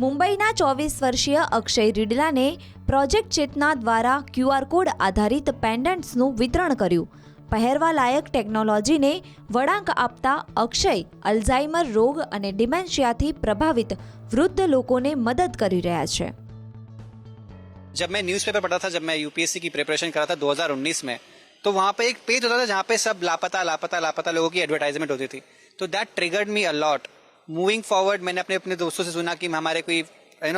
મુંબઈના 24 વર્ષીય અક્ષય રીડલાને પ્રોજેક્ટ ચેતના દ્વારા QR કોડ આધારિત પેન્ડન્ટ્સનું વિતરણ કર્યું. પહેરવા લાયક ટેકનોલોજીને વળાંક આપતા અક્ષય અલ્ઝાઇમર રોગ અને ડિમેન્શિયાથી પ્રભાવિત વૃદ્ધ લોકોને મદદ કરી રહ્યા છે. जब मैं न्यूज़पेपर पढ़ा था, जब मैं यूपीएससी की प्रिपरेशन करा था 2019 में, तो वहाँ पे एक पेज होता था जहाँ पे सब लापता लोगों की एडवर्टाइजमेंट होती थी. तो that triggered me a lot. Moving forward मैंने अपने दोस्तों से सुना कि हमारे कोई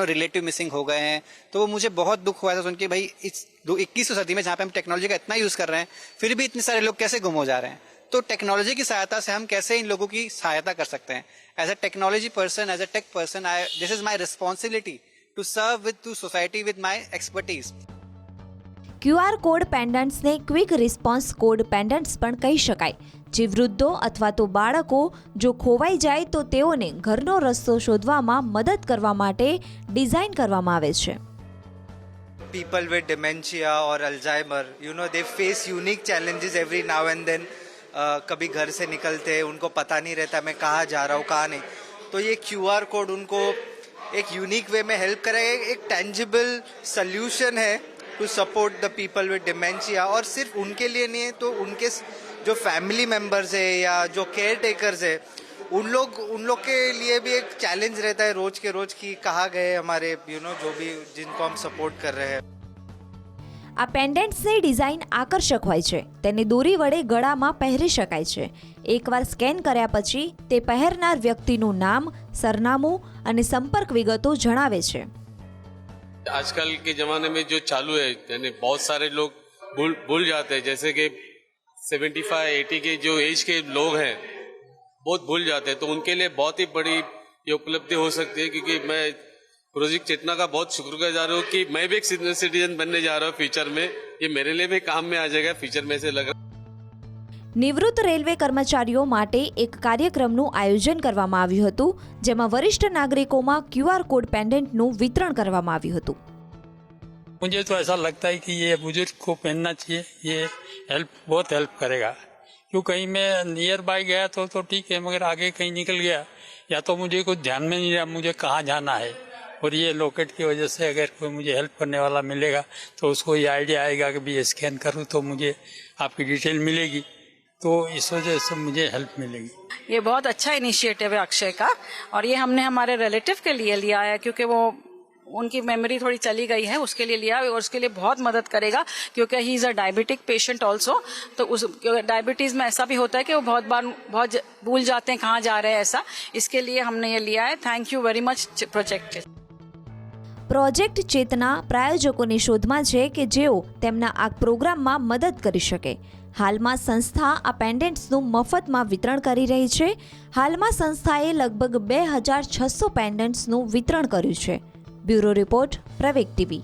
रिलेटिव मिसिंग हो गए हैं, तो वो मुझे बहुत दुख हुआ था सुन के, भाई इस 21वीं सदी में जहाँ पे हम टेक्नोलॉजी का इतना यूज़ कर रहे हैं फिर भी इतने सारे लोग कैसे गुम हो जा रहे हैं. तो टेक्नोलॉजी की सहायता से हम कैसे इन लोगों की सहायता कर सकते हैं. As a technology person, as a tech person, this is my responsibility to serve with to society with my expertise. QR code પેન્ડન્ટ્સને ક્વિક રિસ્પોન્સ કોડ પેન્ડન્ટ્સ પણ કહી શકાય, જે વૃદ્ધો અથવા તો બાળકો જો ખોવાઈ જાય તો તેઓને ઘરનો રસ્તો શોધવામાં મદદ કરવા માટે ડિઝાઇન કરવામાં આવે છે. People with dementia or Alzheimer, they face unique challenges every now and then. कभी घर से निकलते हैं, उनको पता नहीं रहता मैं कहाँ जा रहा हूँ कहाँ नहीं, तो ये QR कोड उनको एक यूनिक वे में हेल्प करेगा. एक टेंजिबल सोल्यूशन है to support the people with dementia. और सिर्फ उनके लिए नहीं है, तो उनके जो फैमिली मेंबर्स है या जो केयर टेकर्स है उन लोग के लिए भी एक चैलेंज रहता है रोज के रोज कि कहाँ गए हमारे जो भी जिनको हम सपोर्ट कर रहे हैं. આ પેન્ડન્ટ્સની ડિઝાઇન આકર્ષક હોય છે. તેને દોરી વડે ગળામાં પહેરી શકાય છે. એકવાર સ્કેન કર્યા પછી તે પહેરનાર વ્યક્તિનું નામ, સરનામું અને સંપર્ક વિગતો જણાવે છે. आजकल के ज़माने में जो चालू है, यानी बहुत सारे लोग भूल जाते हैं, जैसे कि 75-80 के जो एज के लोग हैं बहुत भूल जाते हैं. तो उनके लिए बहुत ही बड़ी ये उपलब्धि हो सकती है, क्योंकि मैं प्रोजेक्ट चेतना का बहुत शुक्रगुजार हूँ कि मैं भी एक सीनियर सिटीजन बनने जा रहा हूँ फ्यूचर में. ये मेरे लिए भी काम में आ जाएगा फ्यूचर में, से लग रहा है. નિવૃત્ત રેલવે કર્મચારીઓ માટે એક કાર્યક્રમનું આયોજન કરવામાં આવ્યું હતું, જેમાં વરિષ્ઠ નાગરિકોમાં QR કોડ પેન્ડન્ટનું વિતરણ કરવામાં આવ્યું હતું. मुझे तो ऐसा लगता है कि ये बुजुर्ग को पहनना चाहिए. ये बहुत हेल्प करेगा. क्यों कहीं मैं नियर बाय गया तो ठीक है, मगर आगे कहीं निकल गया या तो मुझे कुछ ध्यान में नहीं रहा मुझे कहाँ जाना है, और ये लॉकेट की वजह से अगर कोई मुझे हेल्प करने वाला मिलेगा तो उसको ये आइडिया आएगा कि भी ये स्कैन करूँ तो मुझे आपकी डिटेल मिलेगी, तो इस वजह से मुझे हेल्प मिलेगी. ये बहुत अच्छा इनिशिएटिव है अक्षय का, और ये हमने हमारे रिलेटिव के लिए लिया है क्योंकि वो उनकी मेमोरी थोड़ी चली गई है, उसके लिए लिया, और उसके लिए बहुत मदद करेगा क्योंकि he is a diabetic patient also. तो उस डायबिटीज़ में ऐसा भी होता है कि वो बहुत बार बहुत भूल जाते हैं कहाँ जा रहे हैं, ऐसा इसके लिए हमने ये लिया है. Thank you very much project. Project Chetna પ્રાયોજકોની શોધમાં છે કે જેઓ તેમના આ પ્રોગ્રામમાં મદદ કરી શકે. હાલમાં સંસ્થા આ પેન્ડન્ટ્સનું મફતમાં વિતરણ કરી રહી છે. હાલમાં સંસ્થાએ લગભગ 2600 પેન્ડન્ટ્સનું વિતરણ કર્યું છે. બ્યુરો રિપોર્ટ, પ્રવેગ ટીવી.